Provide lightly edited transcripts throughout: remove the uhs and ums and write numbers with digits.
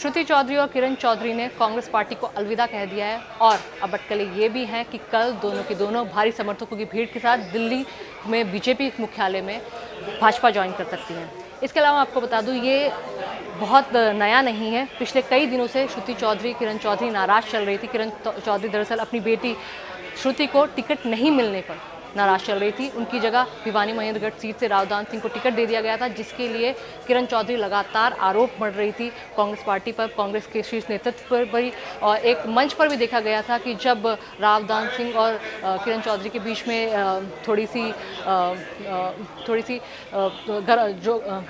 श्रुति चौधरी और किरण चौधरी ने कांग्रेस पार्टी को अलविदा कह दिया है और अब अटकलें ये भी हैं कि कल दोनों के दोनों भारी समर्थकों की भीड़ के साथ दिल्ली में बीजेपी मुख्यालय में भाजपा ज्वाइन कर सकती हैं। इसके अलावा आपको बता दूं, ये बहुत नया नहीं है। पिछले कई दिनों से श्रुति चौधरी, किरण चौधरी नाराज़ चल रही थी। किरण चौधरी दरअसल अपनी बेटी श्रुति को टिकट नहीं मिलने पर नाराज़ चल रही थी। उनकी जगह भिवानी महेंद्रगढ़ सीट से रावदान सिंह को टिकट दे दिया गया था, जिसके लिए किरण चौधरी लगातार आरोप मढ़ रही थी कांग्रेस पार्टी पर, कांग्रेस के शीर्ष नेतृत्व पर भी। और एक मंच पर भी देखा गया था कि जब रावदान सिंह और किरण चौधरी के बीच में थोड़ी सी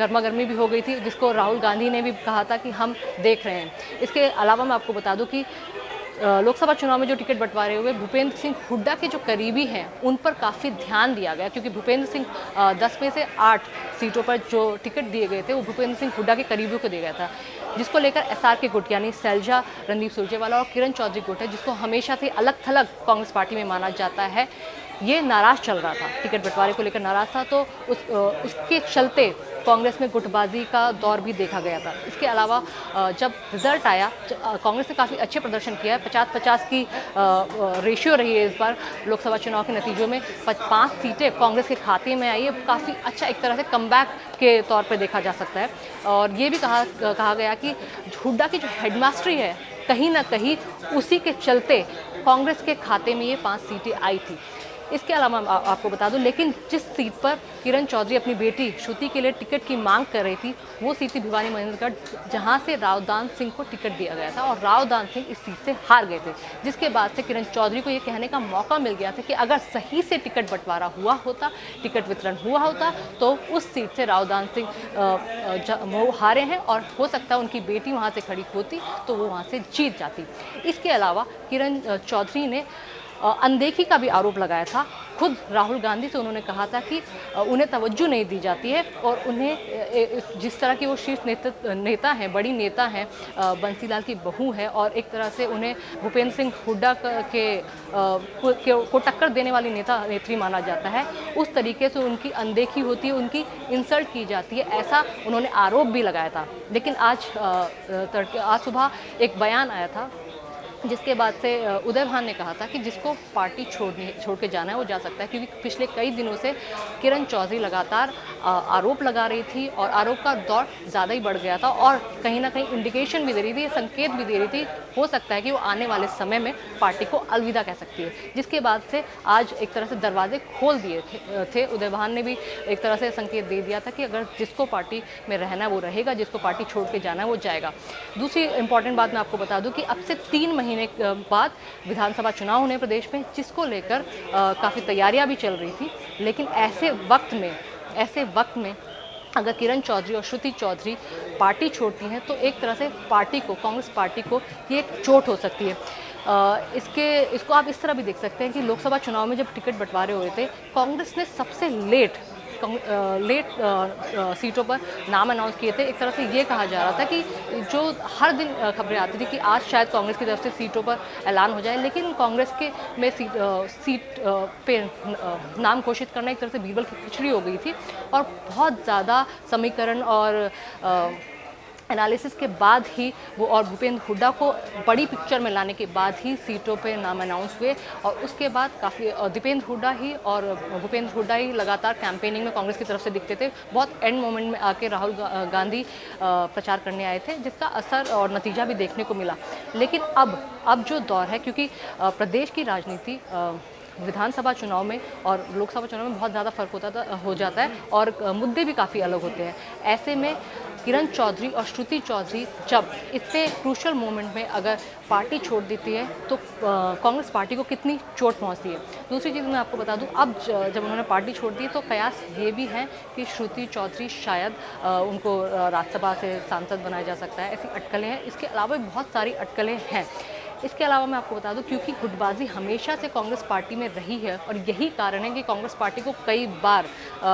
गर्मा गर्मी भी हो गई थी, जिसको राहुल गांधी ने भी कहा था कि हम देख रहे हैं। इसके अलावा मैं आपको बता दूं कि लोकसभा चुनाव में जो टिकट बंटवारे हुए भूपेंद्र सिंह हुड्डा के जो करीबी हैं उन पर काफ़ी ध्यान दिया गया, क्योंकि भूपेंद्र सिंह 10 में से 8 सीटों पर जो टिकट दिए गए थे वो भूपेंद्र सिंह हुड्डा के करीबियों को दिया गया था, जिसको लेकर एसआर के गुट यानी शैलजा, रणदीप सुरजेवाला और किरण चौधरी गुट है, जिसको हमेशा से अलग थलग कांग्रेस पार्टी में माना जाता है, ये नाराज़ चल रहा था, टिकट बंटवारे को लेकर नाराज़ था। तो उसके चलते कांग्रेस में गुटबाजी का दौर भी देखा गया था। इसके अलावा जब रिजल्ट आया, कांग्रेस ने काफ़ी अच्छे प्रदर्शन किया है। 50-50 की रेशियो रही है इस बार लोकसभा चुनाव के नतीजों में। 5 सीटें कांग्रेस के खाते में आई है, काफ़ी अच्छा एक तरह से कमबैक के तौर पे देखा जा सकता है। और ये भी कहा गया कि हुड्डा की जो हेडमास्टरी है, कहीं ना कहीं उसी के चलते कांग्रेस के खाते में ये 5 सीटें आई थी। इसके अलावा आपको बता दूं, लेकिन जिस सीट पर किरण चौधरी अपनी बेटी श्रुति के लिए टिकट की मांग कर रही थी, वो सीट थी भिवानी महेंद्रगढ़, जहां से रावदान सिंह को टिकट दिया गया था और रावदान सिंह इस सीट से हार गए थे, जिसके बाद से किरण चौधरी को ये कहने का मौका मिल गया था कि अगर सही से टिकट बंटवारा हुआ होता, टिकट वितरण हुआ होता, तो उस सीट से रावदान सिंह हारे हैं और हो सकता है उनकी बेटी वहाँ से खड़ी होती तो वो वहाँ से जीत जाती। इसके अलावा किरण चौधरी ने अनदेखी का भी आरोप लगाया था। खुद राहुल गांधी से उन्होंने कहा था कि उन्हें तवज्जो नहीं दी जाती है और उन्हें जिस तरह की वो शीर्ष नेता हैं, बड़ी नेता हैं, बंसीलाल की बहू है और एक तरह से उन्हें भूपेंद्र सिंह हुड्डा को टक्कर देने वाली नेत्री माना जाता है, उस तरीके से उनकी अनदेखी होती है, उनकी इंसल्ट की जाती है, ऐसा उन्होंने आरोप भी लगाया था। लेकिन आज सुबह एक बयान आया था, जिसके बाद से उदय भान ने कहा था कि जिसको पार्टी छोड़ के जाना है वो जा सकता है, क्योंकि पिछले कई दिनों से किरण चौधरी लगातार आरोप लगा रही थी और आरोप का दौर ज़्यादा ही बढ़ गया था और कहीं ना कहीं इंडिकेशन भी दे रही थी, संकेत भी दे रही थी, हो सकता है कि वो आने वाले समय में पार्टी को अलविदा कह सकती है। जिसके बाद से आज एक तरह से दरवाजे खोल दिए थे। उदय भान ने भी एक तरह से संकेत दे दिया था कि अगर जिसको पार्टी में रहना है वो रहेगा, जिसको पार्टी छोड़ के जाना है वो जाएगा। दूसरी इंपॉर्टेंट बात मैं आपको बता दूं कि अब से 3 महीने बाद विधानसभा चुनाव होने प्रदेश में, जिसको लेकर काफ़ी तैयारियां भी चल रही थी। लेकिन ऐसे वक्त में अगर किरण चौधरी और श्रुति चौधरी पार्टी छोड़ती हैं तो एक तरह से कांग्रेस पार्टी को ये एक चोट हो सकती है। इसको आप इस तरह भी देख सकते हैं कि लोकसभा चुनाव में जब टिकट बंटवारे हुए थे, कांग्रेस ने सबसे लेट सीटों पर नाम अनाउंस किए थे। एक तरह से ये कहा जा रहा था कि जो हर दिन खबरें आती थी कि आज शायद कांग्रेस की तरफ से सीटों पर ऐलान हो जाए, लेकिन कांग्रेस के में सीट पे नाम घोषित करना एक तरह से बीरबल की खिचड़ी हो गई थी और बहुत ज़्यादा समीकरण और एनालिसिस के बाद ही वो और भूपेंद्र हुड्डा को बड़ी पिक्चर में लाने के बाद ही सीटों पे नाम अनाउंस हुए और उसके बाद काफ़ी दीपेंद्र हुड्डा ही और भूपेंद्र हुड्डा ही लगातार कैंपेनिंग में कांग्रेस की तरफ से दिखते थे। बहुत एंड मोमेंट में आके राहुल गांधी प्रचार करने आए थे, जिसका असर और नतीजा भी देखने को मिला। लेकिन अब जो दौर है, क्योंकि प्रदेश की राजनीति विधानसभा चुनाव में और लोकसभा चुनाव में बहुत ज़्यादा फर्क हो जाता है और मुद्दे भी काफ़ी अलग होते हैं। ऐसे में किरण चौधरी और श्रुति चौधरी जब इतने क्रूशल मोमेंट में अगर पार्टी छोड़ देती है तो कांग्रेस पार्टी को कितनी चोट पहुंचती है। दूसरी चीज़ मैं आपको बता दूं, अब जब उन्होंने पार्टी छोड़ दी तो कयास ये भी है कि श्रुति चौधरी शायद उनको राज्यसभा से सांसद बनाया जा सकता है, ऐसी अटकलें हैं। इसके अलावा बहुत सारी अटकलें हैं। इसके अलावा मैं आपको बता दूं, क्योंकि गुटबाजी हमेशा से कांग्रेस पार्टी में रही है और यही कारण है कि कांग्रेस पार्टी को कई बार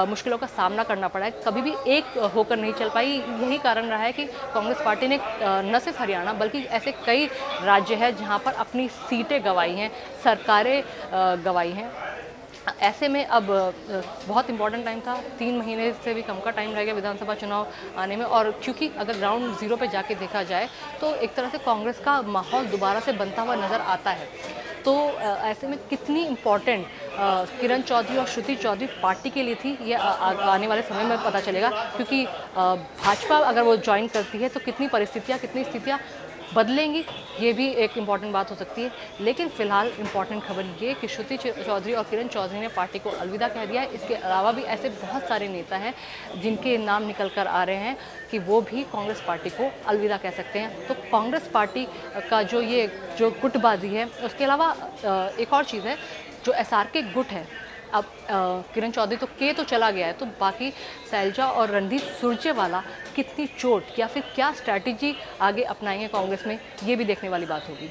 मुश्किलों का सामना करना पड़ा है, कभी भी एक होकर नहीं चल पाई। यही कारण रहा है कि कांग्रेस पार्टी ने न सिर्फ हरियाणा बल्कि ऐसे कई राज्य हैं जहां पर अपनी सीटें गंवाई हैं, सरकारें गंवाई हैं। ऐसे में अब बहुत इम्पॉर्टेंट टाइम था, 3 महीने से भी कम का टाइम रह गया विधानसभा चुनाव आने में। और क्योंकि अगर ग्राउंड ज़ीरो पे जाके देखा जाए तो एक तरह से कांग्रेस का माहौल दोबारा से बनता हुआ नज़र आता है। तो ऐसे में कितनी इम्पॉर्टेंट किरण चौधरी और श्रुति चौधरी पार्टी के लिए थी, ये आने वाले समय में पता चलेगा। क्योंकि भाजपा अगर वो ज्वाइन करती है तो कितनी परिस्थितियाँ, कितनी स्थितियाँ बदलेंगी, ये भी एक इम्पॉर्टेंट बात हो सकती है। लेकिन फ़िलहाल इम्पॉर्टेंट खबर ये कि श्रुति चौधरी और किरण चौधरी ने पार्टी को अलविदा कह दिया है। इसके अलावा भी ऐसे बहुत सारे नेता हैं जिनके नाम निकल कर आ रहे हैं कि वो भी कांग्रेस पार्टी को अलविदा कह सकते हैं। तो कांग्रेस पार्टी का जो गुटबाजी है, उसके अलावा एक और चीज़ है, जो SRK गुट है। अब किरण चौधरी तो तो चला गया है, तो बाकी शैलजा और रणदीप सुरजेवाला कितनी चोट या फिर क्या स्ट्रैटेजी आगे अपनाएंगे कांग्रेस में, ये भी देखने वाली बात होगी।